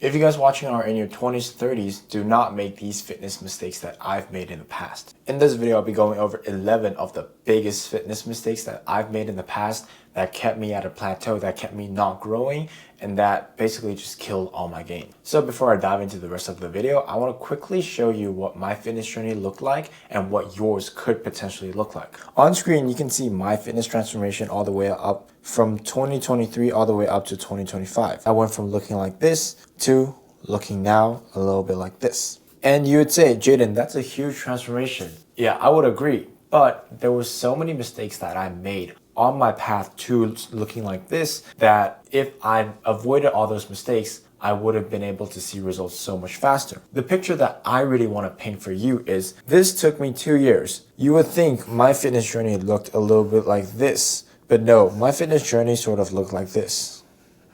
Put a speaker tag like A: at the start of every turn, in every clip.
A: If you guys watching are in your 20s, 30s, do not make these fitness mistakes that I've made in the past. In this video, I'll be going over 11 of the biggest fitness mistakes that I've made in the past that kept me at a plateau, that kept me not growing, and that basically just killed all my gain. So before I dive into the rest of the video, I want to quickly show you what my fitness journey looked like and what yours could potentially look like. On screen, you can see my fitness transformation all the way up from 2023 all the way up to 2025. I went from looking like this to looking now a little bit like this. And you would say, Jaden, that's a huge transformation. Yeah, I would agree. But there were so many mistakes that I made on my path to looking like this that if I avoided all those mistakes, I would have been able to see results so much faster. The picture that I really want to paint for you is this took me 2 years. You would think my fitness journey looked a little bit like this, but no, my fitness journey sort of looked like this.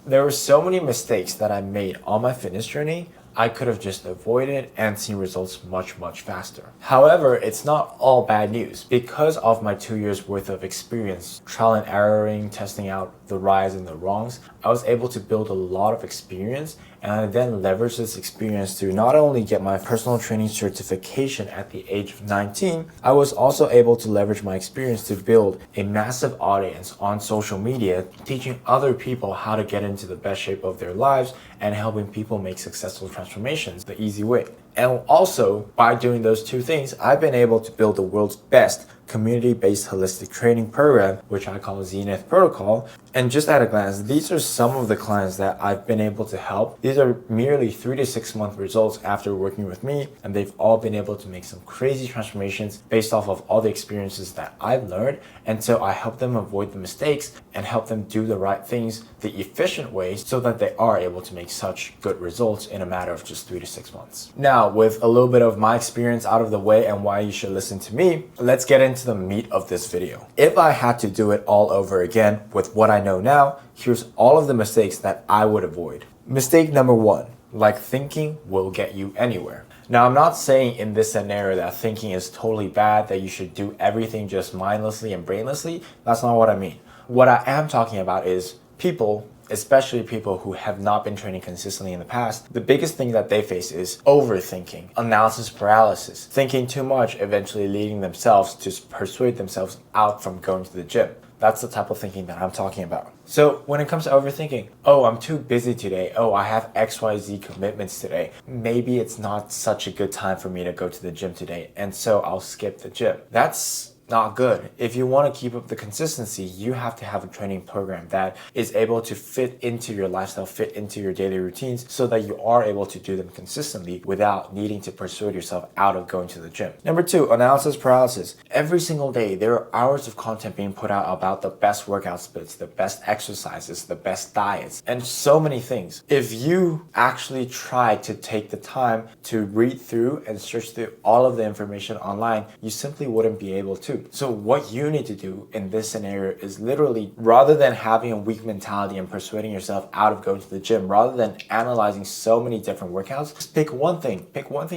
A: There were so many mistakes that I made on my fitness journey I could have just avoided and seen results much faster. However, it's not all bad news. Because of my 2 years worth of experience, trial and erroring, testing out the rights and the wrongs, I was able to build a lot of experience, and I then leveraged this experience to not only get my personal training certification at the age of 19, I was also able to leverage my experience to build a massive audience on social media, teaching other people how to get into the best shape of their lives and helping people make successful transformations the easy way. And also, by doing those two things, I've been able to build the world's best community-based holistic training program, which I call Zenith protocol. And just at a glance, these are some of the clients that I've been able to help. These are merely 3 to 6 month results after working with me, and they've all been able to make some crazy transformations based off of all the experiences that I've learned. And so I help them avoid the mistakes and help them do the right things the efficient way so that they are able to make such good results in a matter of just 3 to 6 months. Now, with a little bit of my experience out of the way and why you should listen to me, let's get into the meat of this video. If I had to do it all over again with what I know now, here's all of the mistakes that I would avoid. Mistake number 1, like thinking will get you anywhere. Now, I'm not saying in this scenario that thinking is totally bad, that you should do everything just mindlessly and brainlessly. That's not what I mean. What I am talking about is people, especially people who have not been training consistently in the past, the biggest thing that they face is overthinking, analysis paralysis, thinking too much, eventually leading themselves to persuade themselves out from going to the gym. That's the type of thinking that I'm talking about. So when it comes to overthinking, oh, I'm too busy today. Oh, I have XYZ commitments today. Maybe it's not such a good time for me to go to the gym today, and so I'll skip the gym. That's not good. If you want to keep up the consistency, you have to have a training program that is able to fit into your lifestyle, fit into your daily routines so that you are able to do them consistently without needing to persuade yourself out of going to the gym. Number 2, analysis paralysis. Every single day, there are hours of content being put out about the best workout splits, the best exercises, the best diets, and so many things. If you actually try to take the time to read through and search through all of the information online, you simply wouldn't be able to. So what you need to do in this scenario is literally, rather than having a weak mentality and persuading yourself out of going to the gym, rather than analyzing so many different workouts, just pick one thing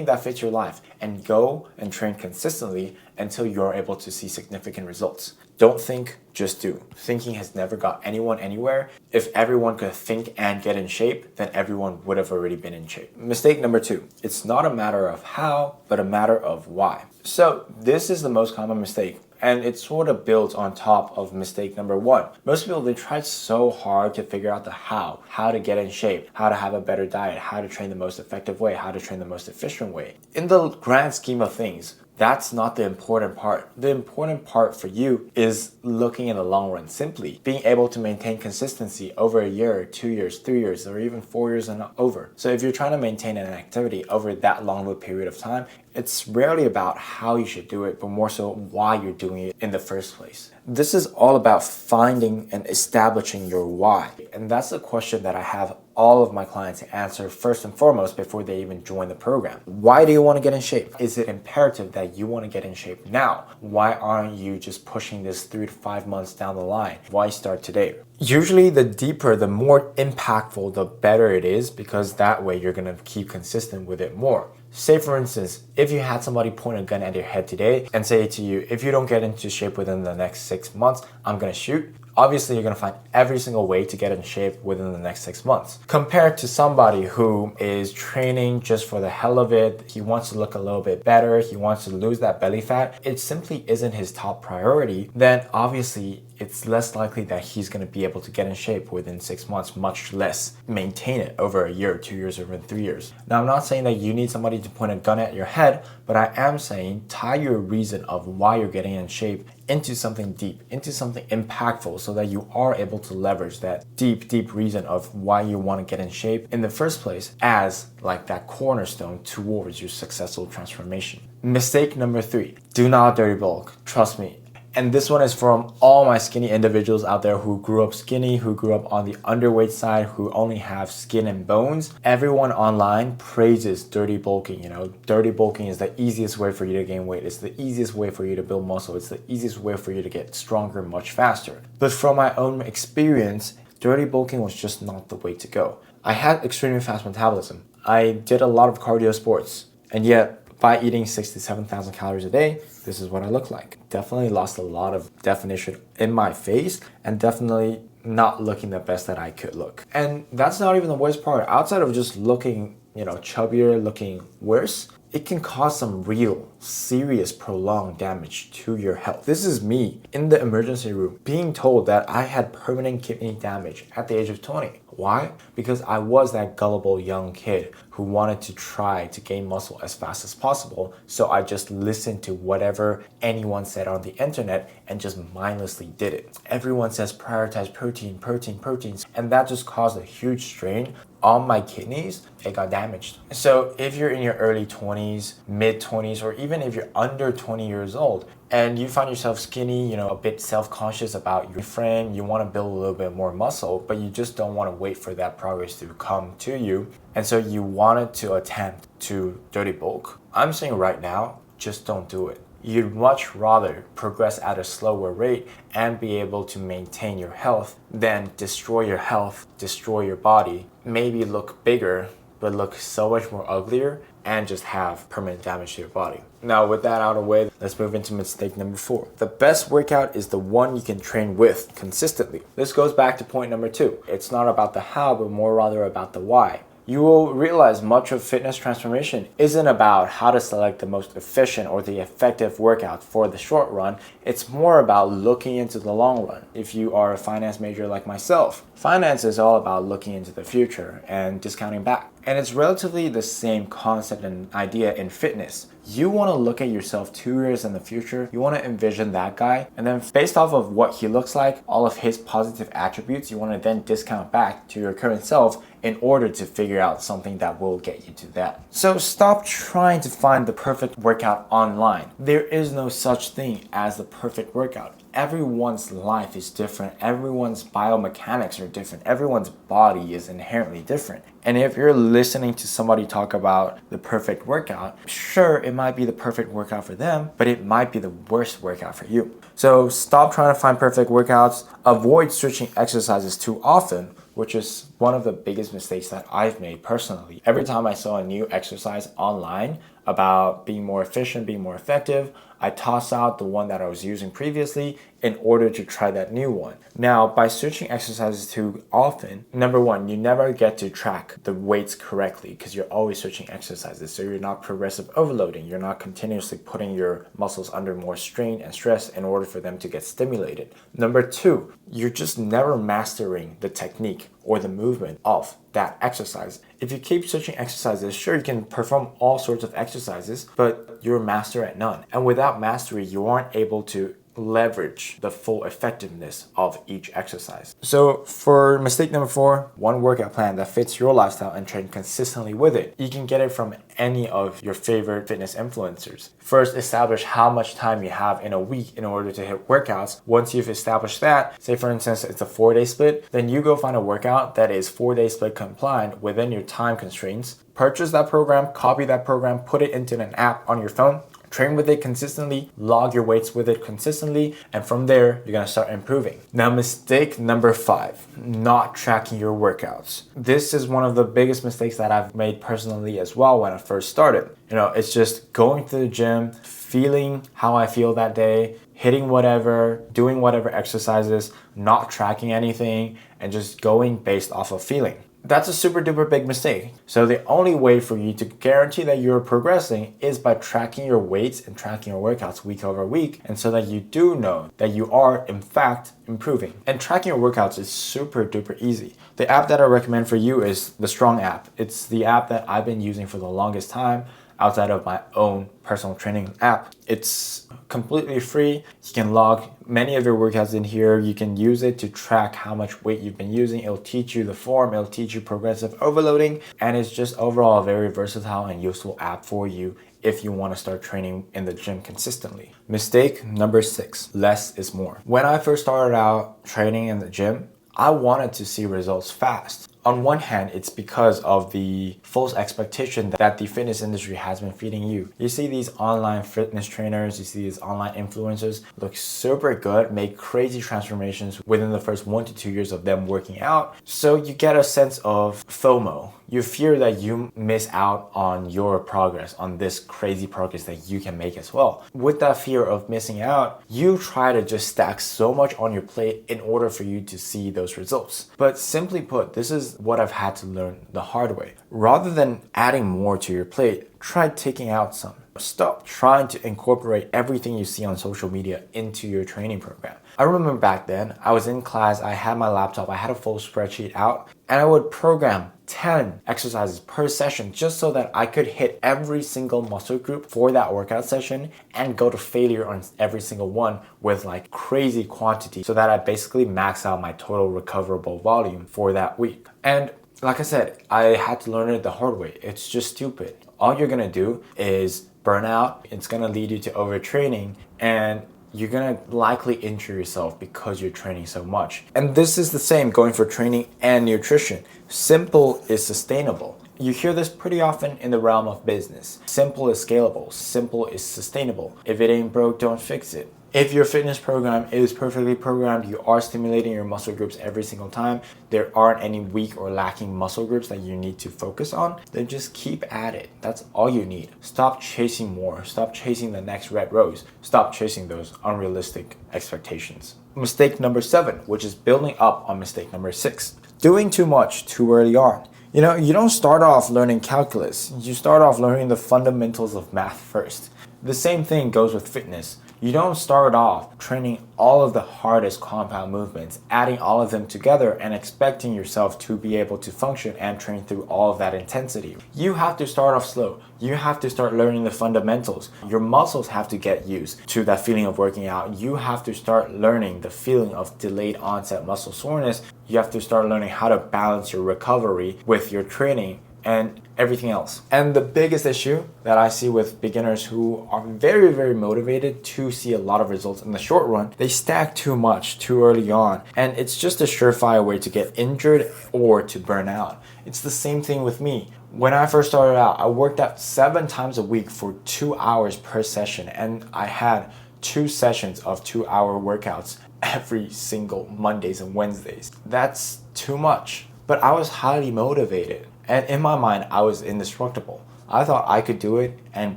A: that fits your life and go and train consistently until you're able to see significant results. Don't think, just do. Thinking has never got anyone anywhere. If everyone could think and get in shape, then everyone would have already been in shape. Mistake number 2, it's not a matter of how, but a matter of why. So this is the most common mistake, and it sort of builds on top of mistake number 1. Most people, they try so hard to figure out the how to get in shape, how to have a better diet, how to train the most effective way, how to train the most efficient way. In the grand scheme of things, that's not the important part. The important part for you is looking in the long run, simply being able to maintain consistency over a year, 2 years, 3 years, or even 4 years and over. So if you're trying to maintain an activity over that long of a period of time, it's rarely about how you should do it, but more so why you're doing it in the first place. This is all about finding and establishing your why. And that's the question that I have all of my clients answer first and foremost before they even join the program. Why do you want to get in shape? Is it imperative that you want to get in shape now? Why aren't you just pushing this 3 to 5 months down the line? Why start today? Usually the deeper, the more impactful, the better it is, because that way you're going to keep consistent with it more. Say for instance, if you had somebody point a gun at your head today and say to you, if you don't get into shape within the next 6 months, I'm gonna shoot. obviously you're going to find every single way to get in shape within the next 6 months. Compared to somebody who is training just for the hell of it, he wants to look a little bit better, he wants to lose that belly fat, it simply isn't his top priority, then obviously it's less likely that he's going to be able to get in shape within 6 months, much less maintain it over a year, 2 years, or even 3 years. Now, I'm not saying that you need somebody to point a gun at your head, but I am saying tie your reason of why you're getting in shape into something deep, into something impactful, so that you are able to leverage that deep reason of why you want to get in shape in the first place as like that cornerstone towards your successful transformation. Mistake number 3, do not dirty bulk. Trust me. And this one is from all my skinny individuals out there who grew up skinny, who grew up on the underweight side, who only have skin and bones. Everyone online praises dirty bulking. You know, dirty bulking is the easiest way for you to gain weight. It's the easiest way for you to build muscle. It's the easiest way for you to get stronger much faster. But from my own experience, dirty bulking was just not the way to go. I had extremely fast metabolism. I did a lot of cardio sports, and yet by eating 6,000 to 7,000 calories a day, this is what I look like. Definitely lost a lot of definition in my face and definitely not looking the best that I could look. And that's not even the worst part. Outside of just looking, chubbier, looking worse, it can cause some real, serious, prolonged damage to your health. This is me in the emergency room being told that I had permanent kidney damage at the age of 20. Why? Because I was that gullible young kid who wanted to try to gain muscle as fast as possible. So I just listened to whatever anyone said on the internet and just mindlessly did it. Everyone says prioritize proteins, and that just caused a huge strain on my kidneys. It got damaged. So if you're in your early 20s, mid 20s, or even if you're under 20 years old, and you find yourself skinny, a bit self-conscious about your frame, you want to build a little bit more muscle, but you just don't want to wait for that progress to come to you, and so you wanted to attempt to dirty bulk, I'm saying right now, just don't do it. You'd much rather progress at a slower rate and be able to maintain your health than destroy your health, destroy your body, maybe look bigger, but look so much more uglier and just have permanent damage to your body. Now, with that out of the way, let's move into mistake number 4. The best workout is the one you can train with consistently. This goes back to point number 2. It's not about the how, but more rather about the why. You will realize much of fitness transformation isn't about how to select the most efficient or the effective workout for the short run. It's more about looking into the long run. If you are a finance major like myself, finance is all about looking into the future and discounting back. And it's relatively the same concept and idea in fitness. You want to look at yourself 2 years in the future. You want to envision that guy. And then based off of what he looks like, all of his positive attributes, you want to then discount back to your current self in order to figure out something that will get you to that. So stop trying to find the perfect workout online. There is no such thing as the perfect workout. Everyone's life is different. Everyone's biomechanics are different. Everyone's body is inherently different. And if you're listening to somebody talk about the perfect workout, sure, it might be the perfect workout for them, but it might be the worst workout for you. So stop trying to find perfect workouts. Avoid switching exercises too often, which is one of the biggest mistakes that I've made personally. Every time I saw a new exercise online about being more efficient, being more effective, I toss out the one that I was using previously in order to try that new one. Now, by switching exercises too often, number one, you never get to track the weights correctly because you're always switching exercises. So you're not progressive overloading. You're not continuously putting your muscles under more strain and stress in order for them to get stimulated. Number two, you're just never mastering the technique or the movement of that exercise. If you keep switching exercises, sure, you can perform all sorts of exercises, but you're a master at none. And without mastery, you aren't able to leverage the full effectiveness of each exercise. So for mistake number 4, one workout plan that fits your lifestyle and train consistently with it. You can get it from any of your favorite fitness influencers. First, establish how much time you have in a week in order to hit workouts. Once you've established that, say for instance, it's a 4-day split, then you go find a workout that is 4-day split compliant within your time constraints. Purchase that program, copy that program, put it into an app on your phone, train with it consistently, log your weights with it consistently, and from there, you're gonna start improving. Now, mistake number 5, not tracking your workouts. This is one of the biggest mistakes that I've made personally as well when I first started. It's just going to the gym, feeling how I feel that day, hitting whatever, doing whatever exercises, not tracking anything, and just going based off of feeling. That's a super duper big mistake. So the only way for you to guarantee that you're progressing is by tracking your weights and tracking your workouts week over week, and so that you do know that you are in fact improving. And tracking your workouts is super duper easy. The app that I recommend for you is the Strong app. It's the app that I've been using for the longest time outside of my own personal training app. It's completely free. You can log many of your workouts in here. You can use it to track how much weight you've been using. It'll teach you the form, it'll teach you progressive overloading, and it's just overall a very versatile and useful app for you if you want to start training in the gym consistently. Mistake number 6, less is more. When I first started out training in the gym, I wanted to see results fast. On one hand, it's because of the false expectation that the fitness industry has been feeding you. You see these online fitness trainers, you see these online influencers look super good, make crazy transformations within the first 1 to 2 years of them working out. So you get a sense of FOMO. You fear that you miss out on your progress, on this crazy progress that you can make as well. With that fear of missing out, you try to just stack so much on your plate in order for you to see those results. But simply put, this is what I've had to learn the hard way. Rather than adding more to your plate, try taking out some. Stop trying to incorporate everything you see on social media into your training program. I remember back then, I was in class, I had my laptop, I had a full spreadsheet out, and I would program 10 exercises per session just so that I could hit every single muscle group for that workout session and go to failure on every single one with like crazy quantity so that I basically max out my total recoverable volume for that week. And like I said, I had to learn it the hard way. It's just stupid. All you're gonna do is burn out. It's gonna lead you to overtraining, and you're gonna likely injure yourself because you're training so much. And this is the same going for training and nutrition. Simple is sustainable. You hear this pretty often in the realm of business. Simple is scalable. Simple is sustainable. If it ain't broke, don't fix it. If your fitness program is perfectly programmed, you are stimulating your muscle groups every single time, there aren't any weak or lacking muscle groups that you need to focus on, then just keep at it. That's all you need. Stop chasing more. Stop chasing the next red rose. Stop chasing those unrealistic expectations. Mistake number 7, which is building up on mistake number 6. Doing too much too early on. You know, you don't start off learning calculus. You start off learning the fundamentals of math first. The same thing goes with fitness. You don't start off training all of the hardest compound movements, adding all of them together and expecting yourself to be able to function and train through all of that intensity. You have to start off slow. You have to start learning the fundamentals. Your muscles have to get used to that feeling of working out. You have to start learning the feeling of delayed onset muscle soreness. You have to start learning how to balance your recovery with your training and everything else. And the biggest issue that I see with beginners who are very, very motivated to see a lot of results in the short run, they stack too much too early on. And it's just a surefire way to get injured or to burn out. It's the same thing with me. When I first started out, I worked out 7 times a week for 2 hours per session. And I had 2 sessions of 2-hour workouts every single Mondays and Wednesdays. That's too much. But I was highly motivated. And in my mind, I was indestructible. I thought I could do it, and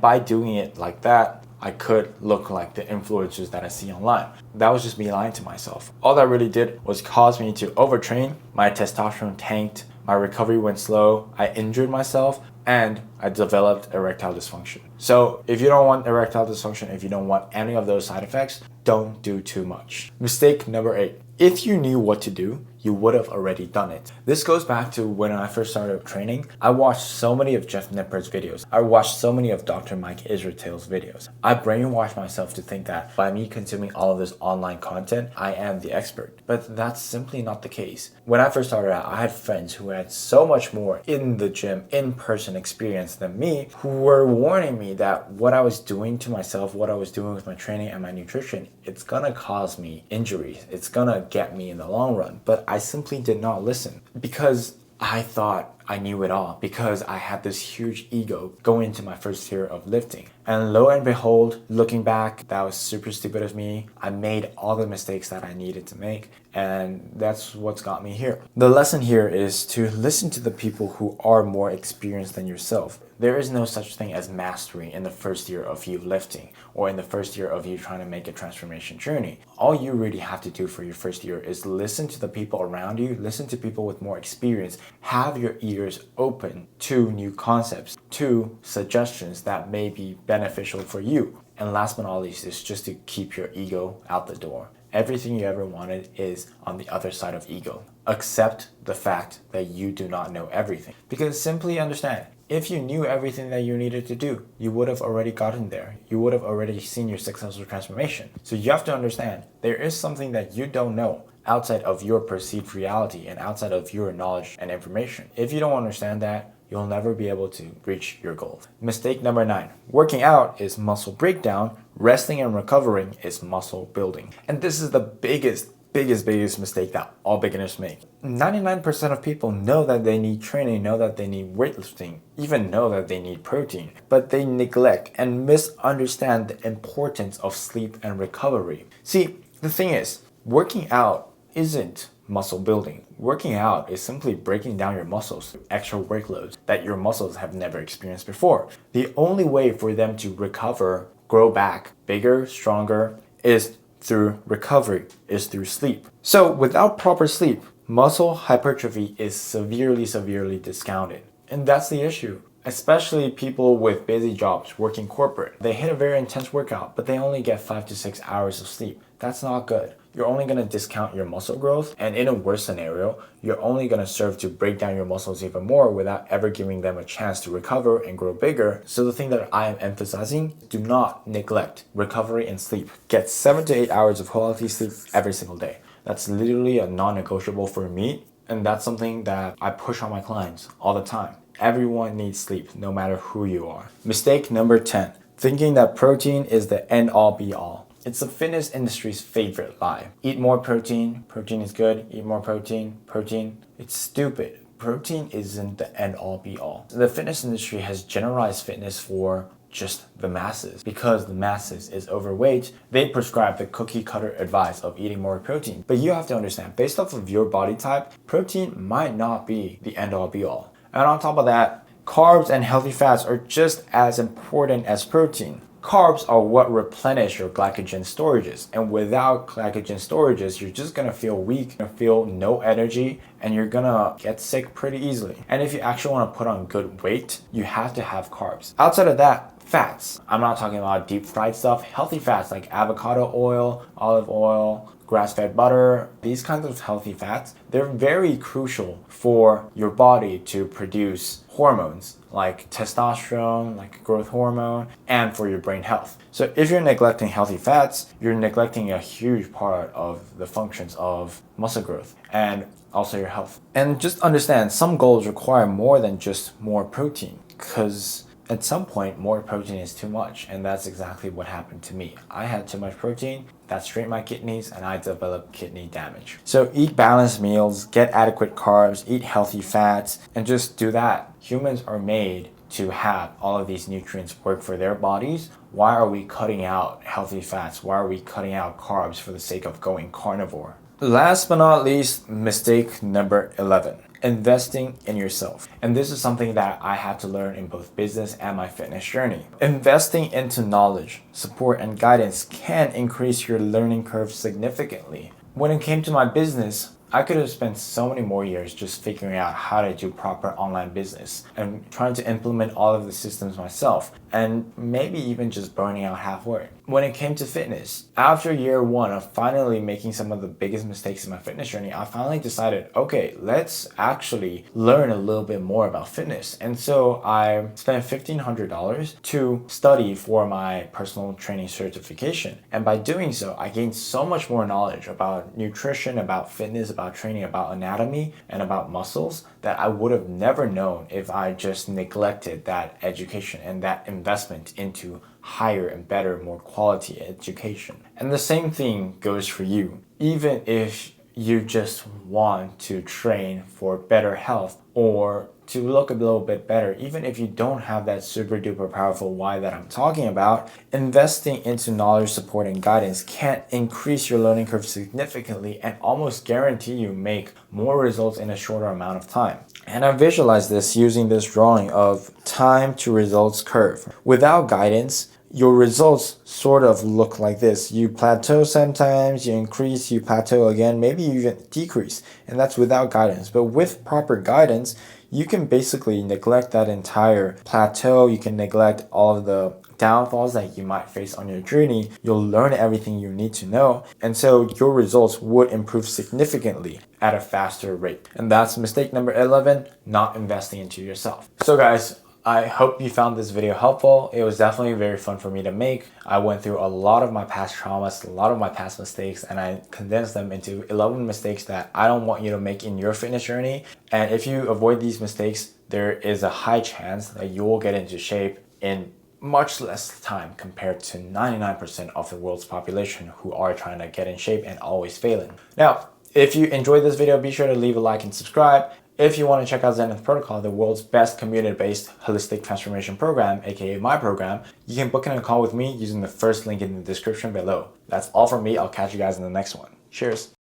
A: by doing it like that, I could look like the influencers that I see online. That was just me lying to myself. All that really did was cause me to overtrain, my testosterone tanked, my recovery went slow, I injured myself, and I developed erectile dysfunction. So if you don't want erectile dysfunction, if you don't want any of those side effects, don't do too much. Mistake number 8. If you knew what to do, you would have already done it. This goes back to when I first started training. I watched so many of Jeff Nippard's videos. I watched so many of Dr. Mike Israetel's videos. I brainwashed myself to think that by me consuming all of this online content, I am the expert. But that's simply not the case. When I first started out, I had friends who had so much more in the gym, in-person experience than me, who were warning me that what I was doing to myself, what I was doing with my training and my nutrition, it's gonna cause me injuries. It's gonna get me in the long run. But I simply did not listen because I thought I knew it all because I had this huge ego going into my first year of lifting. And lo and behold, looking back, that was super stupid of me. I made all the mistakes that I needed to make, and that's what's got me here. The lesson here is to listen to the people who are more experienced than yourself. There is no such thing as mastery in the first year of you lifting or in the first year of you trying to make a transformation journey. All you really have to do for your first year is listen to the people around you, listen to people with more experience, have your ears open to new concepts, to suggestions that may be beneficial for you. And last but not least is just to keep your ego out the door. Everything you ever wanted is on the other side of ego. Accept the fact that you do not know everything. Because simply understand, if you knew everything that you needed to do, you would have already gotten there. You would have already seen your successful transformation. So you have to understand, there is something that you don't know outside of your perceived reality and outside of your knowledge and information. If you don't understand that, you'll never be able to reach your goals. Mistake number 9. Working out is muscle breakdown. Resting and recovering is muscle building. And this is the biggest mistake that all beginners make. 99% of people know that they need training, know that they need weightlifting, even know that they need protein, but they neglect and misunderstand the importance of sleep and recovery. See, the thing is, working out isn't muscle building. Working out is simply breaking down your muscles through extra workloads that your muscles have never experienced before. The only way for them to recover, grow back bigger, stronger, is through recovery, is through sleep. So without proper sleep, muscle hypertrophy is severely discounted. And that's the issue. Especially people with busy jobs working corporate. They hit a very intense workout, but they only get 5 to 6 hours of sleep. That's not good. You're only going to discount your muscle growth, and in a worse scenario, you're only going to serve to break down your muscles even more without ever giving them a chance to recover and grow bigger. So the thing that I am emphasizing, do not neglect recovery and sleep. Get 7 to 8 hours of quality sleep every single day. That's literally a non-negotiable for me, and that's something that I push on my clients all the time. Everyone needs sleep, no matter who you are. Mistake number 10, thinking that protein is the end-all be-all. It's the fitness industry's favorite lie. Eat more protein, protein is good, eat more protein, protein. It's stupid. Protein isn't the end-all be-all. The fitness industry has generalized fitness for just the masses. Because the masses is overweight, they prescribe the cookie cutter advice of eating more protein. But you have to understand, based off of your body type, protein might not be the end-all be-all. And on top of that, carbs and healthy fats are just as important as protein. Carbs are what replenish your glycogen storages, and without glycogen storages, you're just gonna feel weak, you're gonna feel no energy, and you're gonna get sick pretty easily. And if you actually wanna put on good weight, you have to have carbs. Outside of that, fats. I'm not talking about deep fried stuff. Healthy fats like avocado oil, olive oil, grass-fed butter, these kinds of healthy fats, they're very crucial for your body to produce hormones like testosterone, like growth hormone, and for your brain health. So if you're neglecting healthy fats, you're neglecting a huge part of the functions of muscle growth and also your health. And just understand, some goals require more than just more protein, because at some point, more protein is too much, and that's exactly what happened to me. I had too much protein, that strained my kidneys, and I developed kidney damage. So eat balanced meals, get adequate carbs, eat healthy fats, and just do that. Humans are made to have all of these nutrients work for their bodies. Why are we cutting out healthy fats? Why are we cutting out carbs for the sake of going carnivore? Last but not least, mistake number 11. Investing in yourself. And this is something that I had to learn in both business and my fitness journey. Investing into knowledge, support, and guidance can increase your learning curve significantly. When it came to my business, I could have spent so many more years just figuring out how to do proper online business and trying to implement all of the systems myself, and maybe even just burning out halfway. When it came to fitness, after year 1 of finally making some of the biggest mistakes in my fitness journey, I finally decided, okay, let's actually learn a little bit more about fitness. And so I spent $1,500 to study for my personal training certification. And by doing so, I gained so much more knowledge about nutrition, about fitness, about training, about anatomy, and about muscles that I would have never known if I just neglected that education and that investment into higher and better, more quality education. And the same thing goes for you. Even if you just want to train for better health or to look a little bit better. Even if you don't have that super duper powerful why that I'm talking about, investing into knowledge, support, and guidance can increase your learning curve significantly and almost guarantee you make more results in a shorter amount of time. And I visualize this using this drawing of time to results curve. Without guidance, your results sort of look like this. You plateau sometimes, you increase, you plateau again, maybe you even decrease, and that's without guidance. But with proper guidance, you can basically neglect that entire plateau. You can neglect all of the downfalls that you might face on your journey. You'll learn everything you need to know, and so your results would improve significantly at a faster rate. And that's mistake number 11, not investing into yourself. So guys, I hope you found this video helpful. It was definitely very fun for me to make. I went through a lot of my past traumas, a lot of my past mistakes, and I condensed them into 11 mistakes that I don't want you to make in your fitness journey. And if you avoid these mistakes, there is a high chance that you will get into shape in much less time compared to 99% of the world's population who are trying to get in shape and always failing. Now, if you enjoyed this video, be sure to leave a like and subscribe. If you want to check out Zenith Protocol, the world's best community-based holistic transformation program, aka my program, you can book in a call with me using the first link in the description below. That's all from me. I'll catch you guys in the next one. Cheers.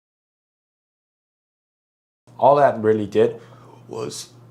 A: All that really did was